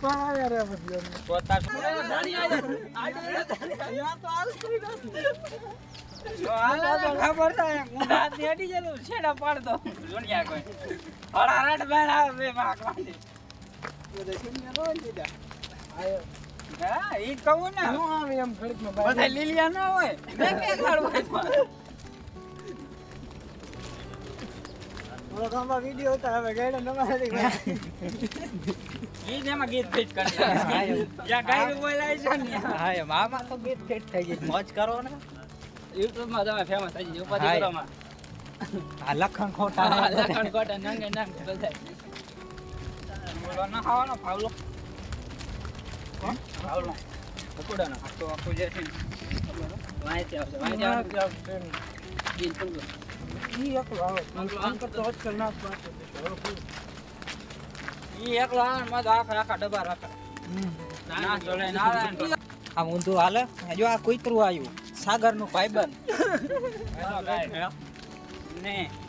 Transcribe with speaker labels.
Speaker 1: કોણ આવે રે બધું
Speaker 2: પોતા
Speaker 1: દાણી આ તો હાલ કરી
Speaker 2: ખબર છે હું દાંત નેડી જલું છેડા પાડ દો જોનિયા કોઈ હળારટ બેન આવે બે માકવાની હા ઈ કહું ને
Speaker 1: હું આવે એમ ઘડીકમાં
Speaker 2: બધા લીલિયા ના હોય મેં કે ખાડું હોય
Speaker 1: ઓલો ગામમાં વિડિયો હતા હવે ગાયને નમાડી
Speaker 2: ગીત એમાં ગીત ફિટ કરી જ્યાં ગાયું બોલાય છે ને
Speaker 3: હા એમ આમાં તો ગીત ફિટ થઈ ગઈ મોજ કરો ને
Speaker 2: યુટ્યુબ માં તમે ફેમસ થઈ જજો ઉપાધિ કરો માં
Speaker 3: આ લખણ ખોટા
Speaker 2: લખણ કોટા નંગે નંગ બધા બોલો ના ખાવાનો ફાવલો કોણ ફાવલો પકોડાનો આખો આખો જે છે વાંચી આવશે વાંચી આવશે ગીત પંગો
Speaker 1: ઈ એકલો આવે અંકર તો હોત કર નાખ
Speaker 2: ઈ એકલો આવે મત આખા ડબ્બા રાખે ના ચલે ના આવે
Speaker 3: આ ઊંધું હાલે જો આ કૂતરું આવ્યું સાગર નું ભાઈબંધ
Speaker 2: ને